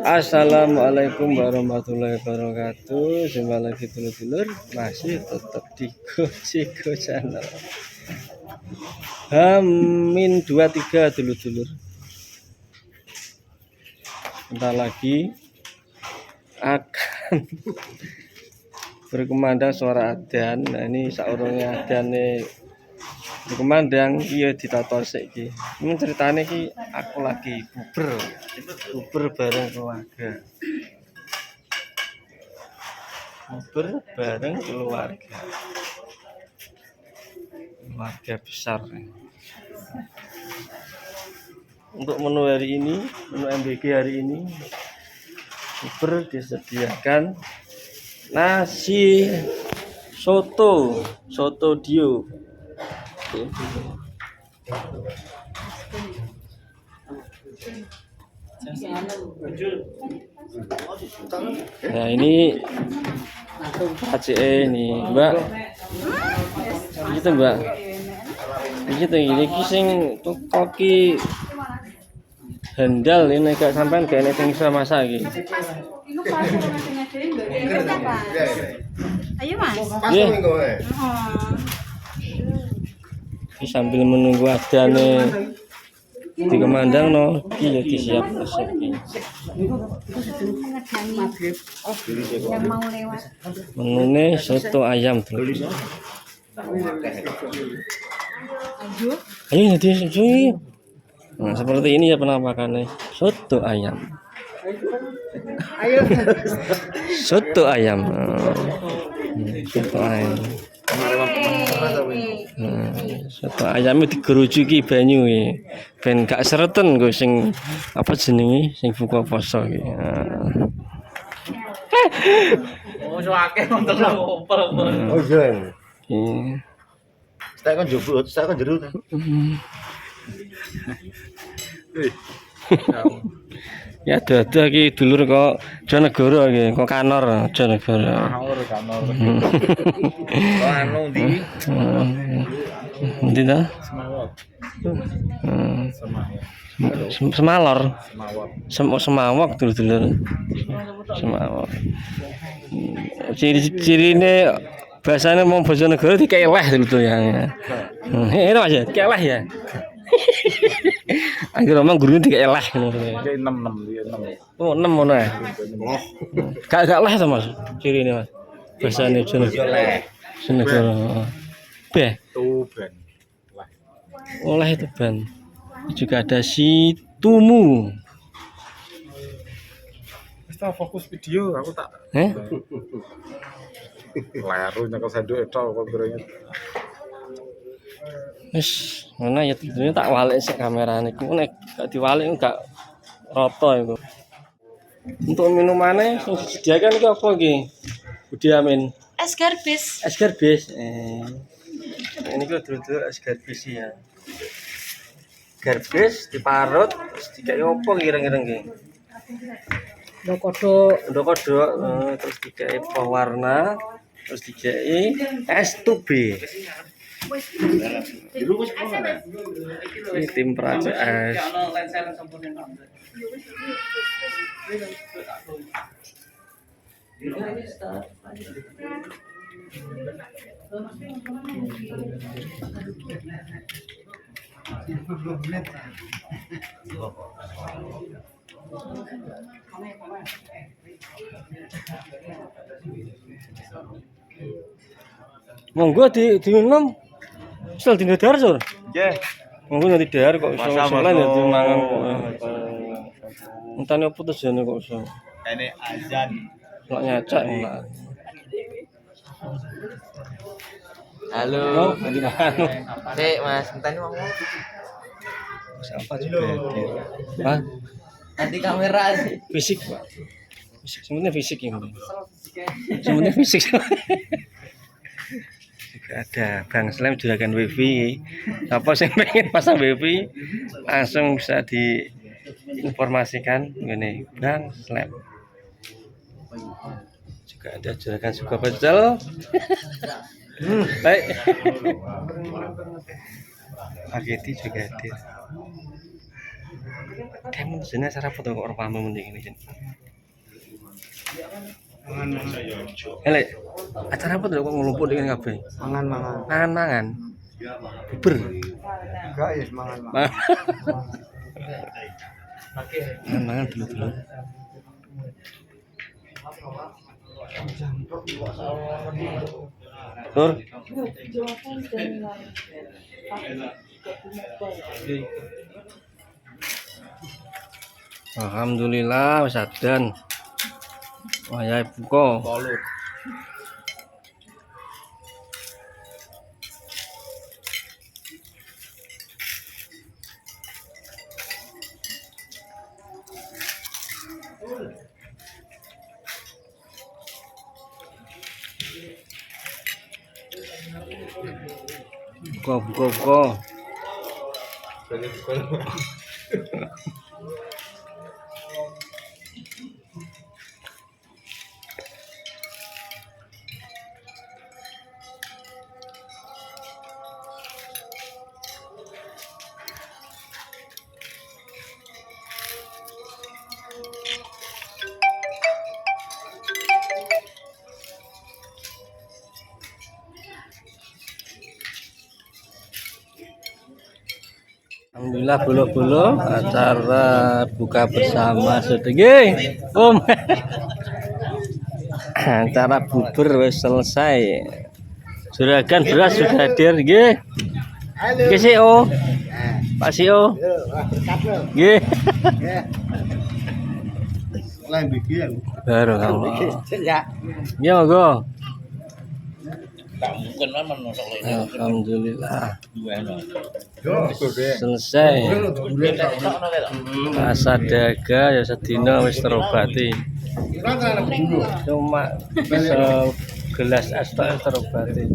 Assalamualaikum warahmatullahi wabarakatuh. Jumpa lagi dulur-dulur, masih tetap di Gojeko Channel. Hamin 23 dulur-dulur. Bentar lagi akan berkumandang suara adzan. Nah ini saurungnya adzan nih berkumandang, iya ditata iki. Ini ceritanya ki aku lagi buber bareng keluarga. Buber bareng keluarga besar. Untuk menu hari ini, menu MBG hari ini, buber disediakan nasi soto dio. Nah ini ACE nih Mbak, gitu Mbak, gitu ini kising tuh koki handal ini gak sampai gak ada yang bisa masak gitu. Ayo Mas. Iya. Sambil menunggu adane dikumandang no, iya disiap masak. Yang mau lewat. Menune soto ayam terus. Ayo nanti suci. Nah, seperti ini ya penampakannya soto ayam. Soto ayam. Soto ayam. Soto ayamnya digerujuki banyu ya. Ben gak sereten gue sing apa jenenge sing buka poso iki. Oh, so akeh nonton ngompol. Oh iya. Iya. Saya kan jebut, saya kan jeruk. Ya ada iki dulur kok Jonegoro iki, kok Kanor Jonegoro. Kanor. Oh, anu ndi? Endi ta? Semawut. Semalor. Semawut. Semawak dulur-dulur. Semawak. Ciri-cirine bahasane wong Bojonegoro dikeleh dulur ya. Itu Mas ya, dikeleh ya. Akhirnya memang gurunya dikeleh ngono. Kayak 6. Oh, 6 ngono ya. Gak leh to Mas, cirine Mas. Bahasane Jonegoro. Beh. Tuban. Oleh itu ban. Juga ada si tumu. Kita fokus video, aku tak leru nyekel sendok itu kok kira-kira. Wis, ngono ya tentunya tak walik sik kamerane. Ku nek gak diwalik gak rata iku. Untuk minumannya sing disediakan iki apa iki? Budi Amin. Es garbis. Es garbis. Ini kok dulu es garbis ya. Garbis diparut terus dikai opo kira-kira nggih? Ndok kodok, terus dikai pewarna, terus dikai es tube. Ini tim peraca es. Monggo diminum. Sel dino dar sur. Nggih. Monggo nanti dar kok iso Masa, solan ya Mas. dimangan kok. Entane opo tujuane kok iso. Ini azan. Kok nyacak enggak. Halo, Di mana? Dek, Mas, entahnya mau Siapa juga? Hah? nanti kamera sih. Fisik, Pak. Fisik, sebenarnya fisik ini. Sebenarnya fisik. Juga ada Bang Slam juragan wifi. Apa sih pengen pasang wifi langsung bisa diinformasikan ini Bang Slam. Juga ada juragan suka pecel. Baik. Spaghetti juga hadir. Kamu sini acara foto kok orang paham mending ini. Elek, acara apa tuh kok ngelumpuk dengan kabeh? Mangan-mangan. Mangan-mangan. Buber. Enggak ya mangan-mangan. Mangan-mangan dulu. Tur. Alhamdulillah wis adan. Wayahe buka. Buka. Alhamdulillah bolo-bolo acara buka bersama sedegi Om. Acara bubur wis selesai. Juragan beras sudah hadir nggih. Nggih sih O. Pak Sio. Nggih. Lain bikin. Baru kamu. Ya. Nggih monggo. Tak mungkin lah menusuk lagi. Alhamdulillah Yo, selesai. Rasa daga ya sedina wis terobati. Cuma segelas es tok terobati.